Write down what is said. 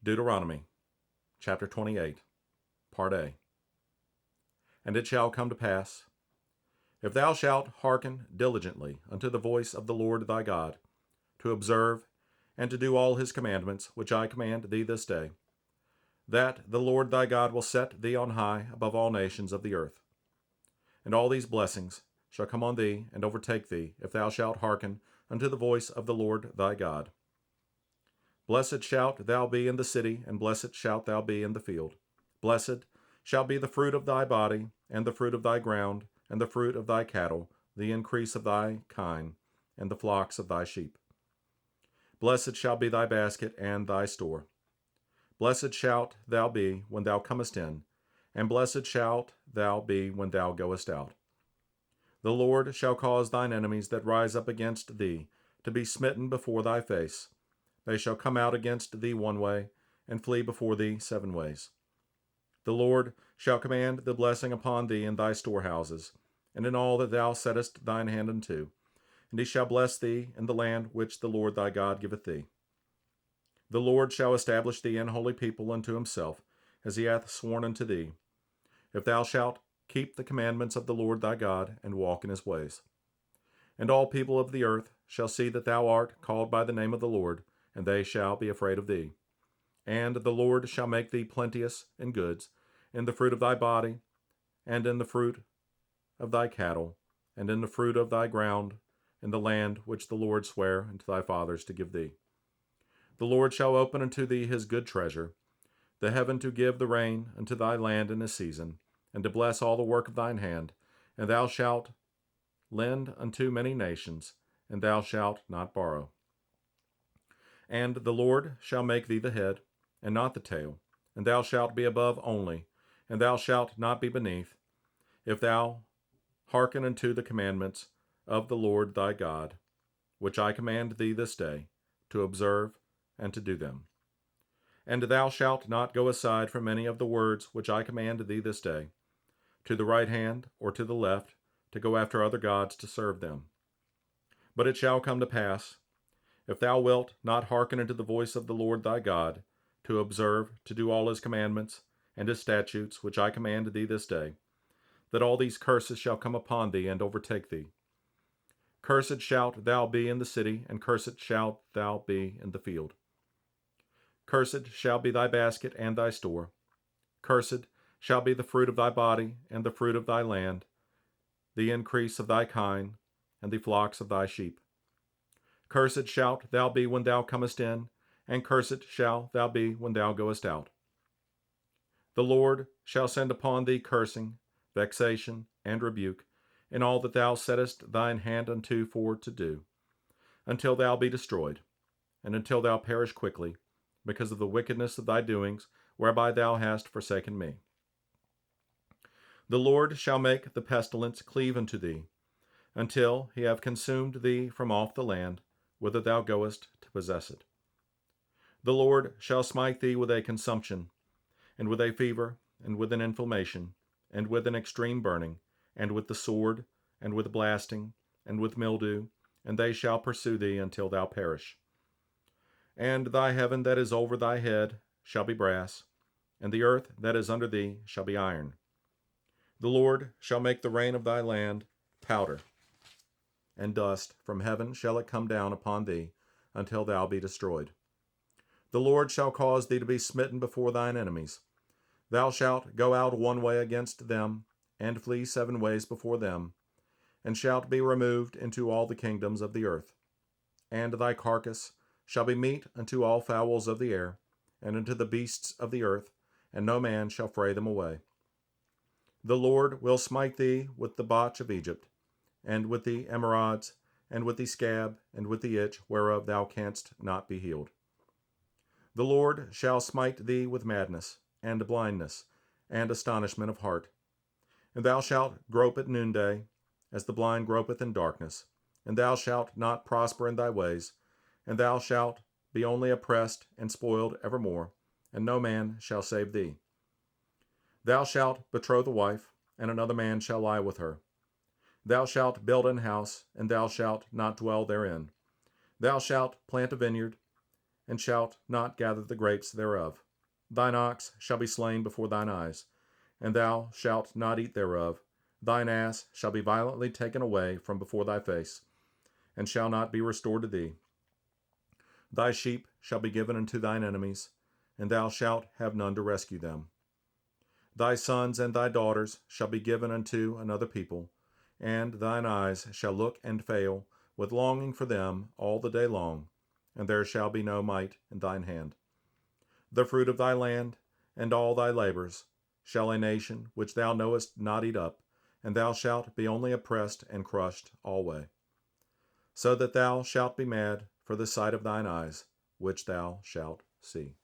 Deuteronomy, chapter 28, part A. And it shall come to pass, if thou shalt hearken diligently unto the voice of the Lord thy God, to observe and to do all his commandments which I command thee this day, that the Lord thy God will set thee on high above all nations of the earth. And all these blessings shall come on thee and overtake thee, if thou shalt hearken unto the voice of the Lord thy God. Blessed shalt thou be in the city, and blessed shalt thou be in the field. Blessed shall be the fruit of thy body, and the fruit of thy ground, and the fruit of thy cattle, the increase of thy kine, and the flocks of thy sheep. Blessed shall be thy basket and thy store. Blessed shalt thou be when thou comest in, and blessed shalt thou be when thou goest out. The Lord shall cause thine enemies that rise up against thee to be smitten before thy face. They shall come out against thee one way, and flee before thee 7 ways. The Lord shall command the blessing upon thee in thy storehouses, and in all that thou settest thine hand unto, and he shall bless thee in the land which the Lord thy God giveth thee. The Lord shall establish thee an holy people unto himself, as he hath sworn unto thee, if thou shalt keep the commandments of the Lord thy God, and walk in his ways. And all people of the earth shall see that thou art called by the name of the Lord, and they shall be afraid of thee. And the Lord shall make thee plenteous in goods, in the fruit of thy body, and in the fruit of thy cattle, and in the fruit of thy ground, in the land which the Lord sware unto thy fathers to give thee. The Lord shall open unto thee his good treasure, the heaven to give the rain unto thy land in his season, and to bless all the work of thine hand, and thou shalt lend unto many nations, and thou shalt not borrow. And the Lord shall make thee the head, and not the tail, and thou shalt be above only, and thou shalt not be beneath, if thou hearken unto the commandments of the Lord thy God, which I command thee this day, to observe and to do them. And thou shalt not go aside from any of the words which I command thee this day, to the right hand or to the left, to go after other gods to serve them. But it shall come to pass, if thou wilt not hearken unto the voice of the Lord thy God, to observe, to do all his commandments, and his statutes, which I command thee this day, that all these curses shall come upon thee and overtake thee. Cursed shalt thou be in the city, and cursed shalt thou be in the field. Cursed shall be thy basket and thy store. Cursed shall be the fruit of thy body, and the fruit of thy land, the increase of thy kine, and the flocks of thy sheep. Cursed shalt thou be when thou comest in, and cursed shalt thou be when thou goest out. The Lord shall send upon thee cursing, vexation, and rebuke, in all that thou settest thine hand unto for to do, until thou be destroyed, and until thou perish quickly, because of the wickedness of thy doings, whereby thou hast forsaken me. The Lord shall make the pestilence cleave unto thee, until he have consumed thee from off the land, whither thou goest to possess it. The Lord shall smite thee with a consumption, and with a fever, and with an inflammation, and with an extreme burning, and with the sword, and with blasting, and with mildew, and they shall pursue thee until thou perish. And thy heaven that is over thy head shall be brass, and the earth that is under thee shall be iron. The Lord shall make the rain of thy land powder, and dust from heaven shall it come down upon thee, until thou be destroyed. The Lord shall cause thee to be smitten before thine enemies. Thou shalt go out one way against them, and flee 7 ways before them, and shalt be removed into all the kingdoms of the earth. And thy carcass shall be meat unto all fowls of the air, and unto the beasts of the earth, and no man shall fray them away. The Lord will smite thee with the botch of Egypt, and with the emerods, and with the scab, and with the itch, whereof thou canst not be healed. The Lord shall smite thee with madness, and blindness, and astonishment of heart. And thou shalt grope at noonday, as the blind gropeth in darkness, and thou shalt not prosper in thy ways, and thou shalt be only oppressed and spoiled evermore, and no man shall save thee. Thou shalt betroth a wife, and another man shall lie with her. Thou shalt build an house, and thou shalt not dwell therein. Thou shalt plant a vineyard, and shalt not gather the grapes thereof. Thine ox shall be slain before thine eyes, and thou shalt not eat thereof. Thine ass shall be violently taken away from before thy face, and shall not be restored to thee. Thy sheep shall be given unto thine enemies, and thou shalt have none to rescue them. Thy sons and thy daughters shall be given unto another people, and thine eyes shall look and fail with longing for them all the day long, and there shall be no might in thine hand. The fruit of thy land and all thy labors shall a nation which thou knowest not eat up, and thou shalt be only oppressed and crushed alway. So that thou shalt be mad for the sight of thine eyes, which thou shalt see.